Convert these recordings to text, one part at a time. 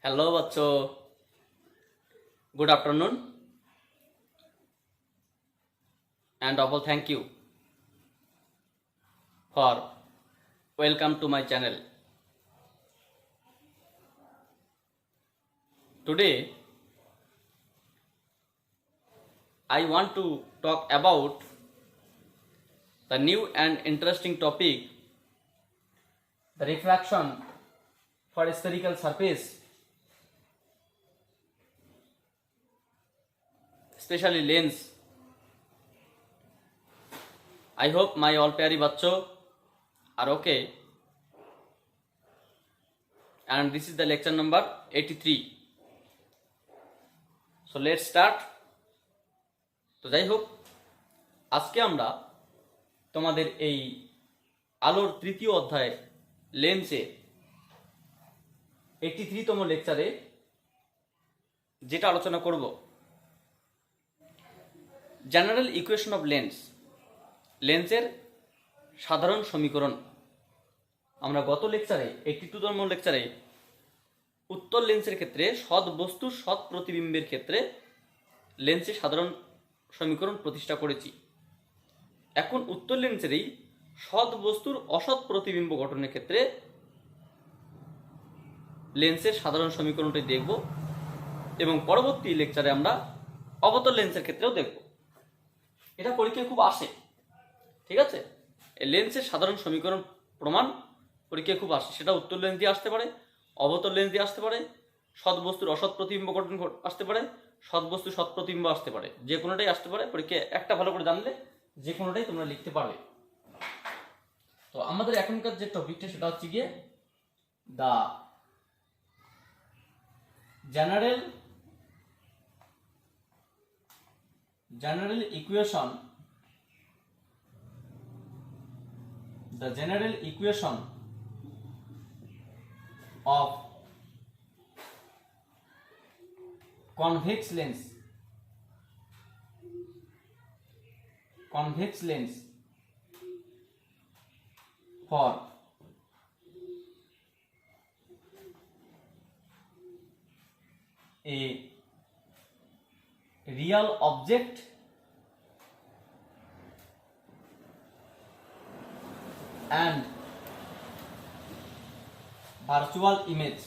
Hello बच्चों, good afternoon and double thank you for welcome to my channel. Today I want to talk about the new and interesting topic, the refraction for spherical surface, especially lens. I hope my all प्यारी बच्चों are okay, and this is the lecture number 83. So let's start. তো যাই হোক, আজকে আমরা তোমাদের এই আলোর তৃতীয় অধ্যায় লেন্সে 83তম লেকচারে যেটা আলোচনা করব, জেনারেল ইকুয়েশন অফ লেন্স, লেন্সের সাধারণ সমীকরণ। আমরা গত লেকচারে 82তম লেকচারে উত্তল লেন্সের ক্ষেত্রে সৎ বস্তুর সৎ প্রতিবিম্বের ক্ষেত্রে লেন্সের সাধারণ সমীকরণ প্রতিষ্ঠা করেছি। এখন উত্তল লেন্সেরই সৎ বস্তুর অসৎ প্রতিবিম্ব গঠনের ক্ষেত্রে লেন্সের সাধারণ সমীকরণটি দেখব, এবং পরবর্তী লেকচারে আমরা অবতল লেন্সের ক্ষেত্রেও দেখব। এটা পরীক্ষায় খুব আসে, ঠিক আছে? এই লেন্সের সাধারণ সমীকরণ প্রমাণ পরীক্ষায় খুব আসে। সেটা উত্তল লেন্স দিয়ে আসতে পারে, অবতল লেন্স দিয়ে আসতে পারে, সৎ বস্তুর অসৎ প্রতিবিম্ব গঠন আসতে পারে, সৎ বস্তুর সৎ প্রতিবিম্ব আসতে পারে, যে কোনোটাই আসতে পারে। পরীক্ষায় একটা ভালো করে জানলে যে কোনোটাই তোমরা লিখতে পারবে। তো আমাদের এখনকার যে টপিকটা সেটা হচ্ছে গিয়ে the general equation, the general equation of convex lens for a real object and virtual image,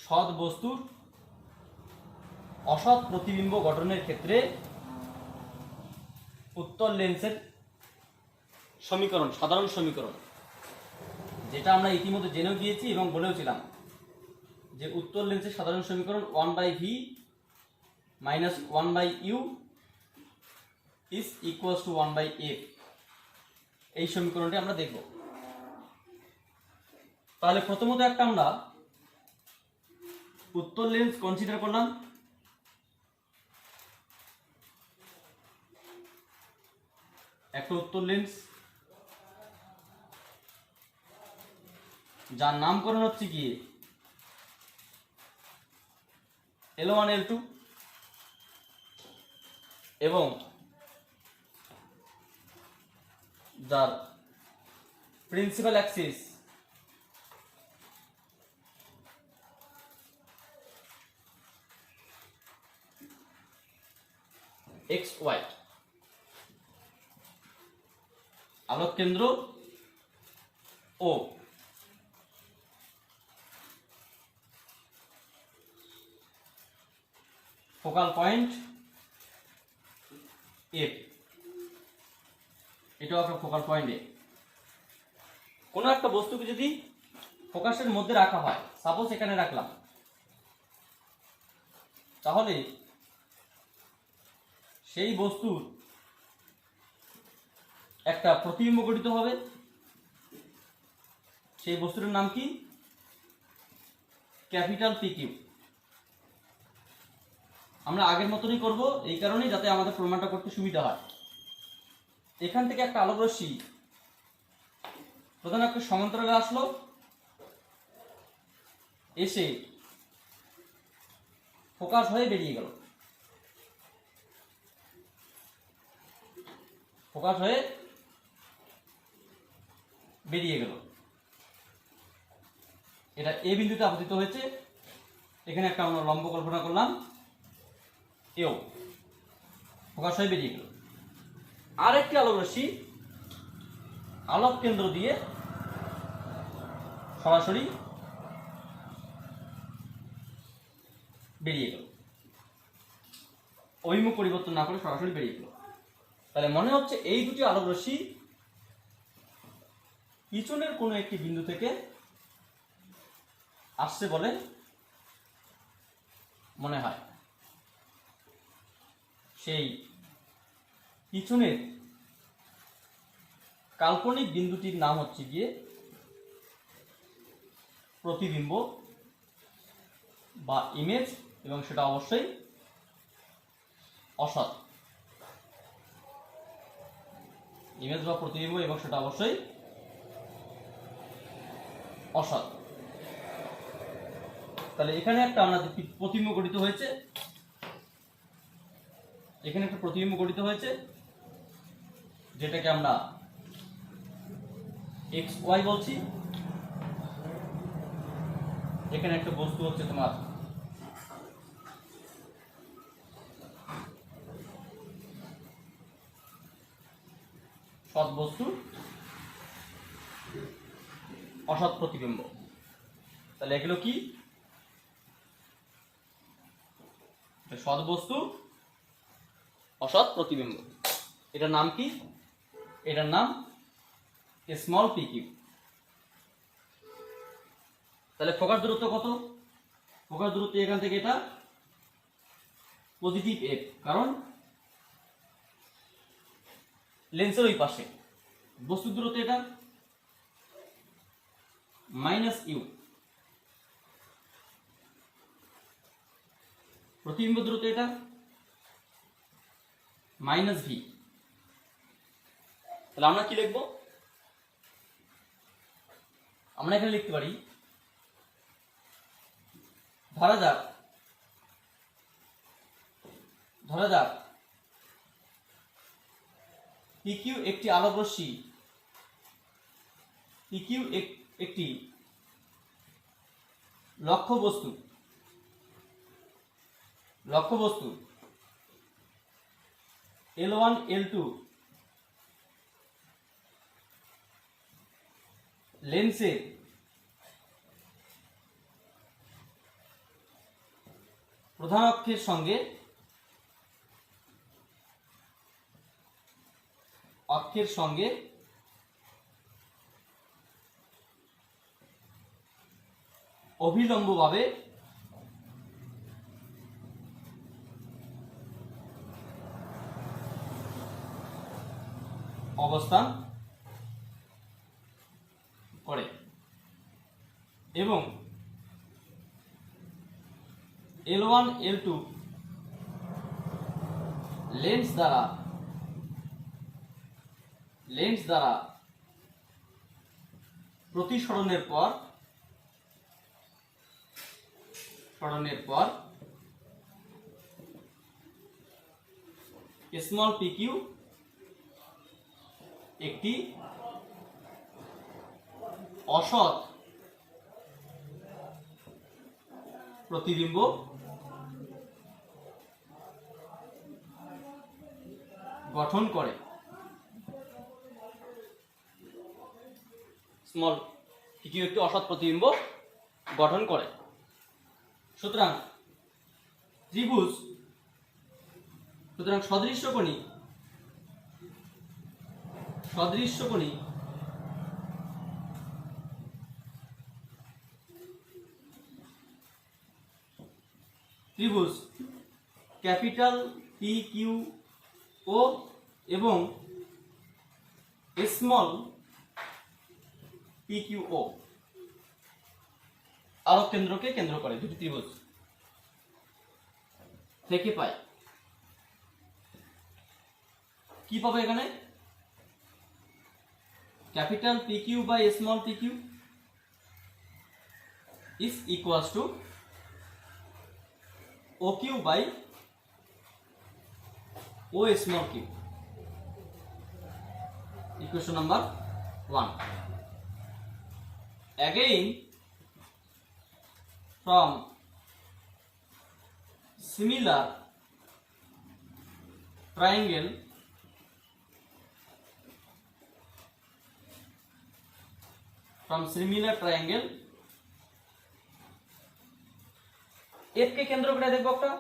সৎ বস্তুর অসৎ প্রতিবিম্ব গঠনের ক্ষেত্রে উত্তল লেন্সের সমীকরণ, সাধারণ সমীকরণ, যেটা আমরা ইতিমধ্যে জেনেও গিয়েছি এবং বলেওছিলাম যে উত্তল লেন্সের সাধারণ সমীকরণ 1/v minus 1/u is equals to 1/f। এই সমীকরণটি আমরা দেখব। তাহলে প্রথমত একটা আমরা উত্তল লেন্স কনসিডার করলাম। একটা উত্তল লেন্স যার নামকরণ হচ্ছে কি L1 L2, এবং যার প্রিন্সিপাল অ্যাক্সিস XY, আলোক কেন্দ্র O, ফোকাল পয়েন্ট F, এটাও একটা ফোকাল পয়েন্ট A। কোনো একটা বস্তুকে যদি ফোকাসের মধ্যে রাখা হয়, সাপোজ এখানে রাখলাম, তাহলে সেই বস্তুর একটা প্রতিবিম্ব গঠিত হবে। সেই বস্তুটার নাম কি? Capital PQ। আমরা আগের মতনই করব, এই কারণেই যাতে আমাদের প্রমাণটা করতে সুবিধা হয়। এখান থেকে একটা আলোক রশ্মি প্রধান একটা সমান্তরালে আসলো, এসে ফোকাস হয়ে বেরিয়ে গেল। ফোকাস হয়ে বেরিয়ে গেল। এটা এ বিন্দুতে আপতিত হয়েছে। এখানে একটা আমরা লম্ব কল্পনা করলাম, এও ফোকাস হয়ে বেরিয়ে গেল। আর একটি আলোক রশ্মি আলোক কেন্দ্র দিয়ে সরাসরি বেরিয়ে গেল, অভিমুখ পরিবর্তন না করে সরাসরি বেরিয়ে গেল। তাহলে মনে হচ্ছে এই দুটি আলোক রশ্মি পিছনের কোনো একটি বিন্দু থেকে আসছে বলে মনে হয়। সেই পিছনের কাল্পনিক বিন্দুটির নাম হচ্ছে গিয়ে প্রতিবিম্ব বা ইমেজ, এবং সেটা অবশ্যই অসৎ। ইমেজ বা প্রতিবিম্ব, এবং সেটা অবশ্যই অসৎ। তাহলে এখানে একটা আমরা প্রতিবিম্ব গঠিত হয়েছে, এখানে একটা প্রতিবিম্ব গঠিত হয়েছে, যেটাকে আমরা এক্স ওয়াই বলছি। এখানে একটা বস্তু হচ্ছে তোমার সৎ বস্তু, অসৎ প্রতিবিম্ব। তাহলে এগুলো কি? সৎ বস্তু, অসৎ প্রতিবিম্ব। এটার নাম কি? এটার নাম স্মল পি কিউ। তাহলে ফোকাস দূরত্ব কত? ফোকাস দূরত্ব এখান থেকে এটা পজিটিভ এফ, কারণ লেন্সের ওই পাশে। বস্তুর দূরত্ব এটা মাইনাস ইউ। প্রতিবিম্ব দূরত্ব এটা মাইনাস ভি। তাহলে আমরা কি লিখব? আমরা এখানে লিখতে পারি, ধরা যাক পিকিউ একটি আলোক রশ্মি, পিকিউ একটি লক্ষ্য বস্তু L1 L2 লেন্সের প্রধান অক্ষের সঙ্গে অভিলম্বভাবে অবস্থান করে এবং L1 L2 লেন্স দ্বারা প্রতিসরণের পর স্মল পি কিউ একটি অসৎ প্রতিবিম্ব গঠন করে। স্মল পি কিউ একটি অসৎ প্রতিবিম্ব গঠন করে। সুতরাং সদৃশ্যকোণী ত্রিভুজ ক্যাপিটাল পি কিউ ও এবং স্মল পি কিউ ও আলোক কেন্দ্রকে কেন্দ্র করে, দুটি ত্রিভুজ থেকে পাই। কি পাবে এখানে? Capital P Q by small P Q is equals to O Q by O small Q. Equation number 1 again from similar triangle F কে কেন্দ্র করে দেখবো একটা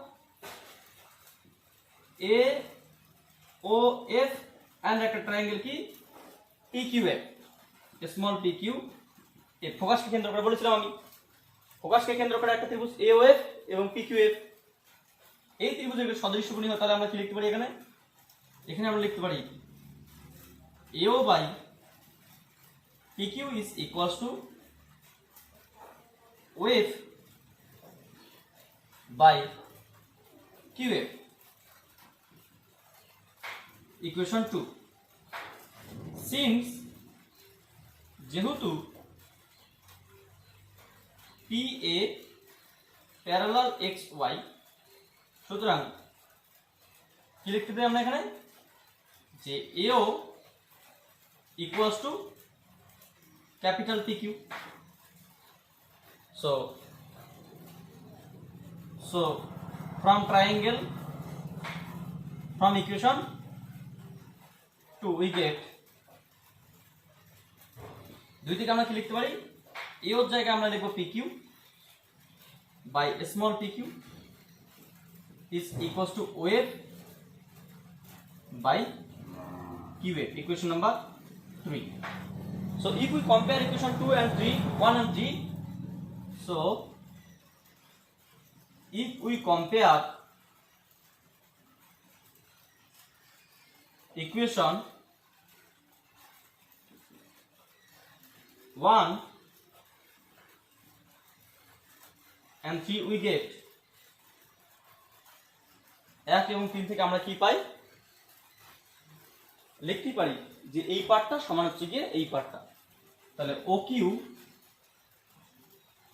এ ও এফ এন্ড একটা ট্রায়াঙ্গেল কি T Q F small T Q F ফোকাসকে কেন্দ্র করে বলেছিলাম আমি ফোকাসকে কেন্দ্র করে একটা ত্রিভুজ এ ও এফ এবং পি কিউ এফ এই ত্রিভুজের সদৃশ্যপূর্ণ হয় তাহলে আমরা কি লিখতে পারি এখানে আমরা লিখতে পারি AO by PQ is equals to OF by QF. Equation 2. Since যেহেতু PA parallel XY সুতরাং কি লিখতে পারি আমরা এখানে যে AO equals to capital PQ. So from triangle from equation 2 we get দুই থেকে আমরা কি লিখতে পারি AO এর জায়গায় আমরা লিখব PQ by small pq is equals to OF by QF. Equation number 3. So if we compare equation 2 and 3, 1 and 3, so if we compare equation 1 and 3 we get 1 এবং 3 থেকে আমরা কি পাই লিখতে পারি যে এই পার্টটা সমান হচ্ছে গিয়ে এই পার্টটা তাহলে OQ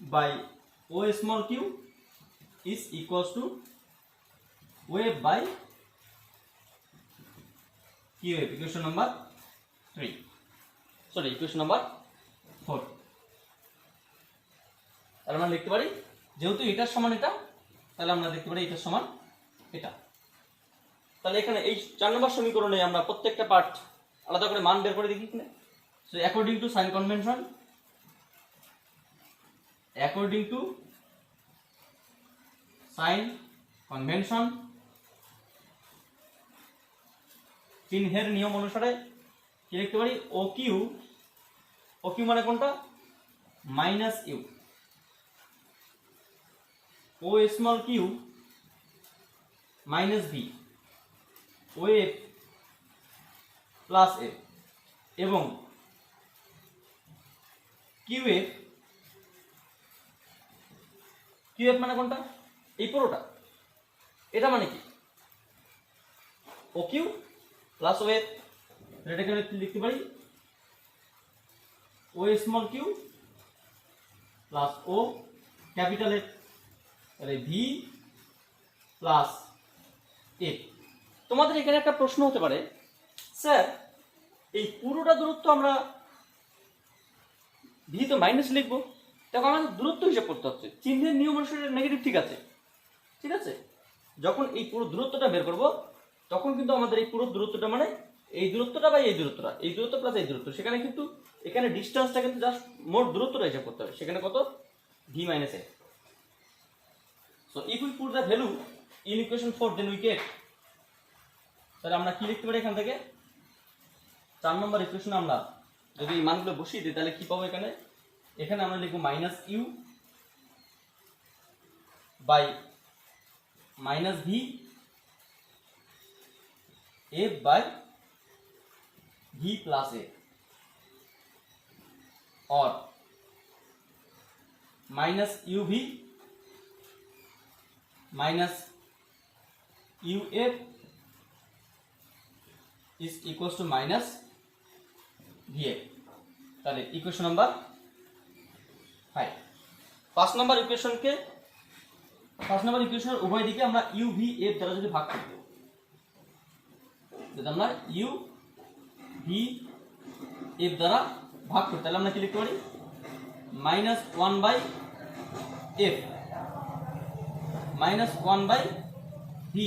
by O small q is equals to OF by QF. Equation number 3. Sorry, equation number 4. তাহলে আমরা লিখতে পারি যেহেতু এটার সমান এটা তাহলে আমরা লিখতে পারি এটার সমান এটা তাহলে এখানে এই 4 নম্বর সমীকরণে আমরা প্রত্যেকটা পার্ট আলাদা করে মান বের করে দেখি কিনা so according to sign convention চিহ্নের নিয়ম অনুসারে কি লিখতে পারি OQ মানে কোনটা minus u O small q minus v OF plus F এবং QF মানে কোনটা এই পুরোটা এটা মানে কি OQ প্লাস OF এটাকে লিখতে পারি O small q plus O capital F তাহলে V প্লাস F। তোমাদের এখানে একটা প্রশ্ন হতে পারে স্যার এই পুরোটা দূরত্ব আমরা ভি তো মাইনাস লিখবো তখন আমাদের দূরত্ব হিসাব করতে হচ্ছে চিহ্নের নিয়ম অনুসারে নেগেটিভ ঠিক আছে যখন এই পুরো দূরত্বটা বের করব তখন কিন্তু আমাদের এই পুরো দূরত্বটা মানে এই দূরত্বটা বা এই দূরত্ব প্লাস এই দূরত্ব সেখানে কিন্তু এখানে ডিসটেন্সটা কিন্তু জাস্ট মোট দূরত্বটা হিসাব করতে হবে সেখানে কত v minus a so if we put the value in equation 4 then we get তাহলে আমরা কি লিখতে পারি এখান থেকে 4 নম্বর ইকুয়েশন আমরা যদি এই মানগুলো বসিয়ে দিই তাহলে কি পাবো এখানে আমরা লিখব minus U by minus V F by V plus A और minus U V minus U F is equal to minus V F তাহলে ইকুয়েশন নাম্বার 5 ফার্স্ট নাম্বার ইকুয়েশনের উভয় দিকে আমরা ইউ ভি এফ দ্বারা যদি ভাগ করি যদি আমরা ইউ ভি এফ দ্বারা ভাগ করি, তাহলে আমরা কি লিখতে পারি minus one by f minus one by v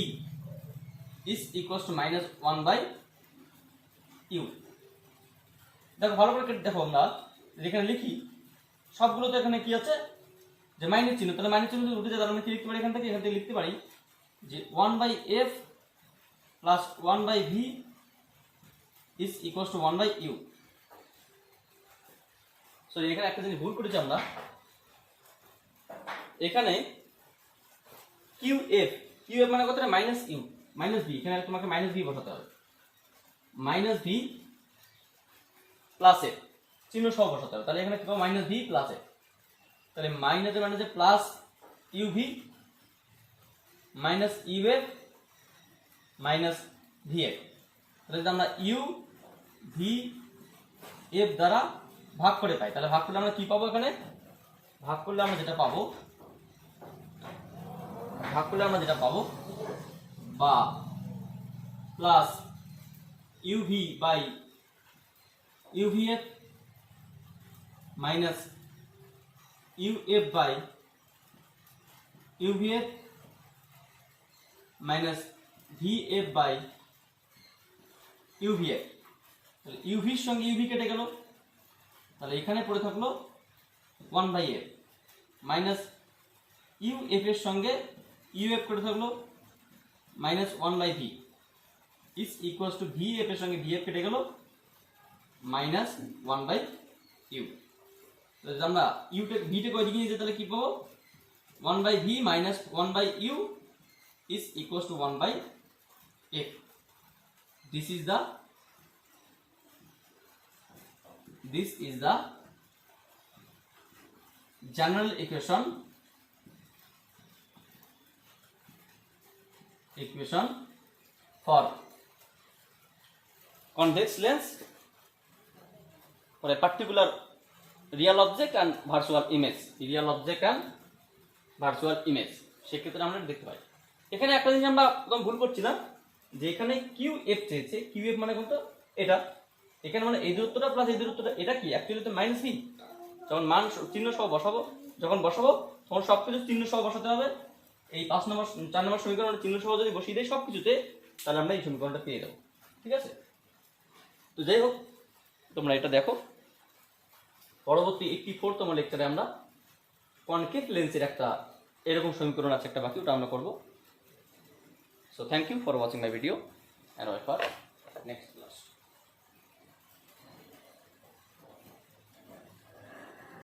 is equal to minus one by u. দেখো ভালো করে দেখো, আমরা যেখানে লিখি সবগুলো তো এখানে কি আছে যে মাইনাস চিহ্ন, তাহলে মাইনাস চিহ্ন যদি উঠে যায় তাহলে আমরা কি লিখতে পারি এখান থেকে লিখতে পারি যে one by f plus one by v is equal to one by u. Sorry, এখানে একটা জিনিস ভুল করেছি আমরা, এখানে কিউ এফ মানে কত মাইনাস ইউ মাইনাস ভি, এখানে তোমাকে মাইনাস ভি বসাতে হবে, মাইনাস ভি প্লাস এফ চিহ্ন সহ বসাতে হবে, তাহলে এখানে কি পাবো মাইনাস ভি প্লাস এফ, তাহলে মাইনাসে plus U V minus U F minus V F, তাহলে যদি আমরা ইউ ভি এফ দ্বারা ভাগ করে পাই, তাহলে ভাগ করলে আমরা কি পাবো, এখানে ভাগ করলে আমরা যেটা পাবো বা plus uv by uvf minus uf by uvf minus vf by uvf, তাহলে ইউভির সঙ্গে ইউভি কেটে গেল, তাহলে এখানে পড়ে থাকলো one by f minus uf এর সঙ্গে ইউএফ কেটে থাকলো minus one by v is equal to v f এর সঙ্গে ভিএফ কেটে গেল মাইনাস ওয়ান বাই ইউ। যদি আমরা ভিটাকে ওইদিকে নিয়ে যাই তাহলে কি পাবো one by v minus one by u is equal to one by f. This is the general equation for convex lens for a particular real object and virtual image, সেক্ষেত্রে আমরা দেখতে পাই। এখানে একটা জিনিস আমরা একদম ভুল করছিলাম যে এখানে কিউ এফ চেয়েছে, কিউ এফ মানে কোনটা এটা, এখানে মানে এই দূরত্বটা প্লাস এই দূরত্বটা, এটা কি অ্যাকচুয়ালি তো মাইনাস ভি, যখন মান চিহ্ন সহ বসাবো তখন সবকিছু চিহ্ন সহ বসাতে হবে। এই 4 নম্বর সমীকরণ চিহ্ন সহ যদি বসিয়ে দেয় সবকিছুতে, তাহলে আমরা এই সমীকরণটা পেয়ে যাবো, ঠিক আছে। তো যাই হোক, তোমরা এটা দেখো, পরবর্তী 84তম লেকচারে আমরা কনকেভ লেন্সের একটা এরকম সমীকরণ আছে একটা বাকি, ওটা আমরা করবো। So thank you for watching my video and wait for next.